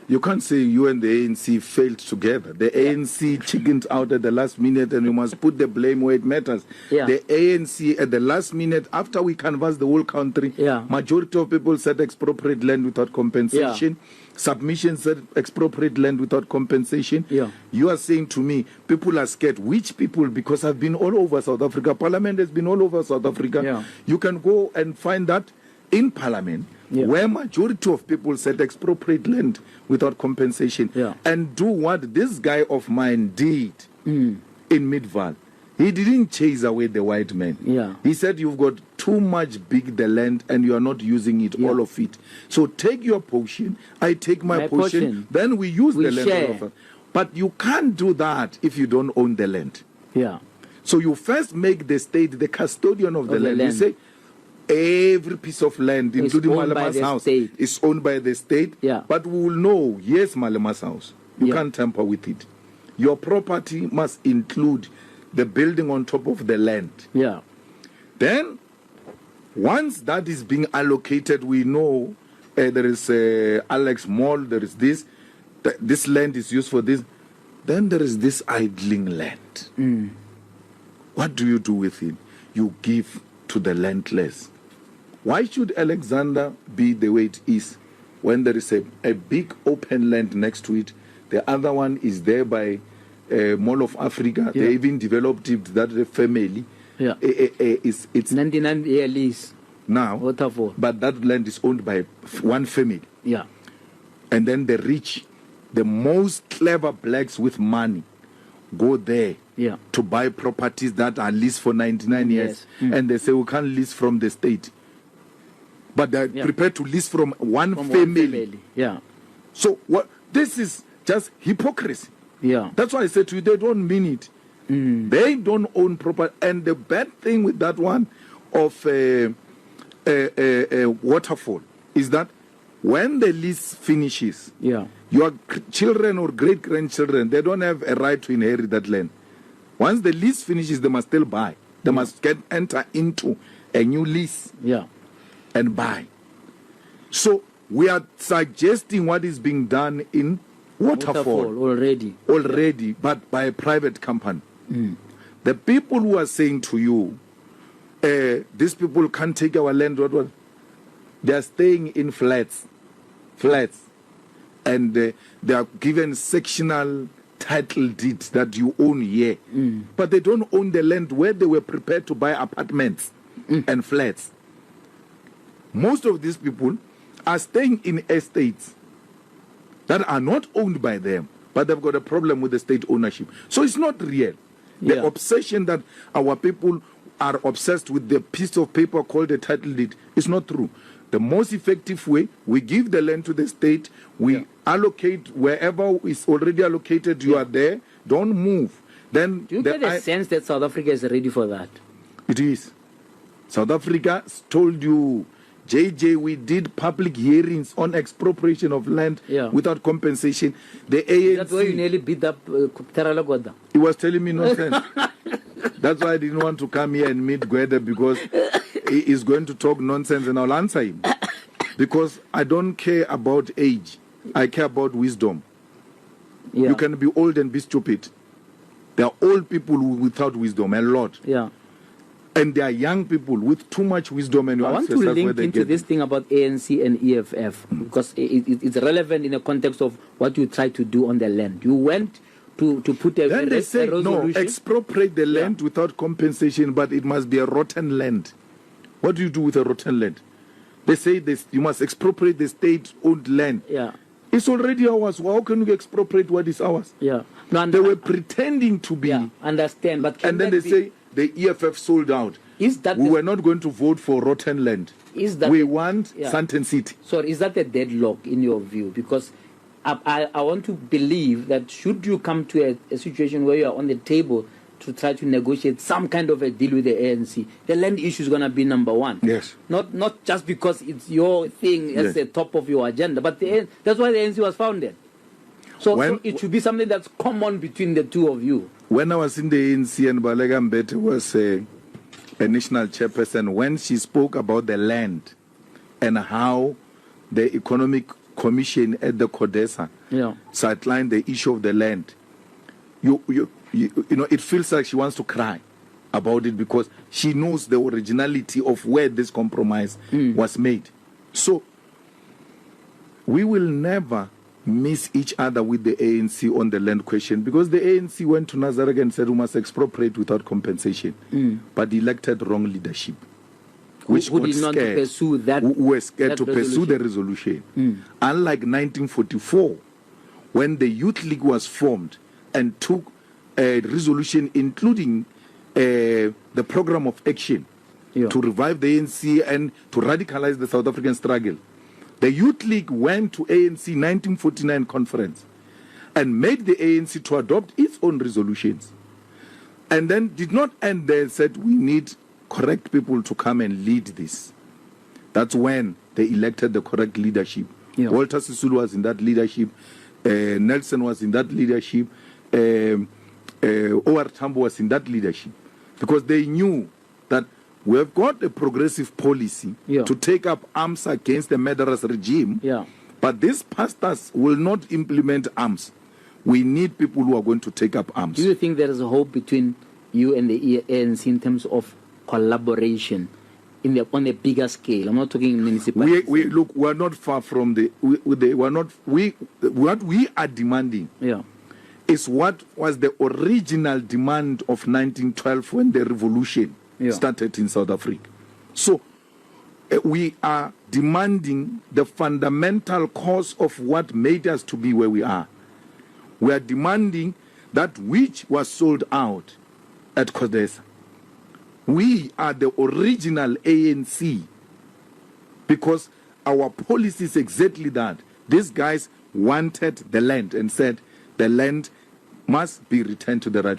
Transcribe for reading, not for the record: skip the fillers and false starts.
You can't say you and the ANC failed together. The ANC chickened out at the last minute, and you must put the blame where it matters. Yeah. The ANC at the last minute, after we canvassed the whole country, majority of people said expropriate land without compensation. Submission said expropriate land without compensation. You are saying to me, people are scared. Which people? Because I've been all over South Africa. Parliament has been all over South Africa. You can go and find that in Parliament, where majority of people said expropriate land without compensation, and do what this guy of mine did in Midval. He didn't chase away the white man. He said, you've got too much big the land and you are not using it, all of it. So take your portion, I take my portion, then we use the land. Share. But you can't do that if you don't own the land. So you first make the state the custodian of the land. You say, every piece of land, including Malema's house, is owned by the state. But we will know, yes, Malema's house, you can't tamper with it. Your property must include the building on top of the land. Then, once that is being allocated, we know there is Alex Mall, there is this, this land is used for this. Then there is this idling land. What do you do with it? You give to the landless. Why should Alexander be the way it is when there is a big open land next to it? The other one is there by Mall of Africa. They even developed it that the family. It's 99-year lease now. But that land is owned by one family. And then the rich, the most clever blacks with money, go there to buy properties that are leased for 99 years. And they say, we can't lease from the state. But they're prepared to lease from one family. So what? This is just hypocrisy. That's why I said to you, they don't mean it. They don't own property. And the bad thing with that one of Waterfall is that when the lease finishes, your children or great-grandchildren, they don't have a right to inherit that land. Once the lease finishes, they must still buy. They must enter into a new lease and buy. So we are suggesting what is being done in Waterfall already, but by a private company. The people who are saying to you, these people can't take our land, they are staying in flats, and they are given sectional title deeds that you own here, but they don't own the land where they were prepared to buy apartments and flats. Most of these people are staying in estates that are not owned by them, but they've got a problem with the state ownership. So it's not real. The obsession that our people are obsessed with the piece of paper called a title deed is not true. The most effective way, we give the land to the state, we allocate wherever is already allocated, you are there, don't move. Then do you get a sense that South Africa is ready for that? It is. South Africa told you, JJ, we did public hearings on expropriation of land without compensation. The ANC... That's why you nearly beat up Terala Gwada. He was telling me nonsense. That's why I didn't want to come here and meet Gwede, because he is going to talk nonsense and I'll answer him. Because I don't care about age. I care about wisdom. You can be old and be stupid. There are old people without wisdom, a lot. And there are young people with too much wisdom. And I want to link into this thing about ANC and EFF, because it's relevant in the context of what you try to do on the land. You went to put a then they say, no, expropriate the land without compensation, but it must be a rotten land. What do you do with a rotten land? They say this, you must expropriate the state-owned land. It's already ours. How can we expropriate what is ours? No, they were pretending to be. Understand, but and then they say the EFF sold out. Is that we were not going to vote for rotten land. Is that we want Sandton City. So is that a deadlock in your view? Because I want to believe that should you come to a situation where you are on the table to try to negotiate some kind of a deal with the ANC, the land issue is going to be number one. Not just because it's your thing as the top of your agenda, but that's why the ANC was founded. So it should be something that's common between the two of you. When I was in the ANC and Balega Mbete was a national chairperson, when she spoke about the land and how the economic commission at the CODESA sidelined the issue of the land, you know, it feels like she wants to cry about it because she knows the originality of where this compromise was made. So we will never miss each other with the ANC on the land question, because the ANC went to Nazareth and said we must expropriate without compensation, but elected wrong leadership, which who did not pursue that, who were scared to pursue the resolution. Unlike 1944, when the Youth League was formed and took a resolution including the program of action to revive the ANC and to radicalize the South African struggle. The Youth League went to ANC 1949 conference and made the ANC to adopt its own resolutions. And then did not end there, said we need correct people to come and lead this. That's when they elected the correct leadership. Walter Sisulu was in that leadership. Nelson was in that leadership. O.R. Tambo was in that leadership. Because they knew that we have got a progressive policy to take up arms against the murderous regime, but these pastors will not implement arms. We need people who are going to take up arms. Do you think there is a hope between you and the ANC in terms of collaboration on a bigger scale? I'm not talking municipalities. We are not far from what we are demanding is what was the original demand of 1912 when the revolution started in South Africa. So we are demanding the fundamental cause of what made us to be where we are. We are demanding that which was sold out at CODESA. We are the original ANC, because our policy is exactly that. These guys wanted the land and said the land must be returned to the rightful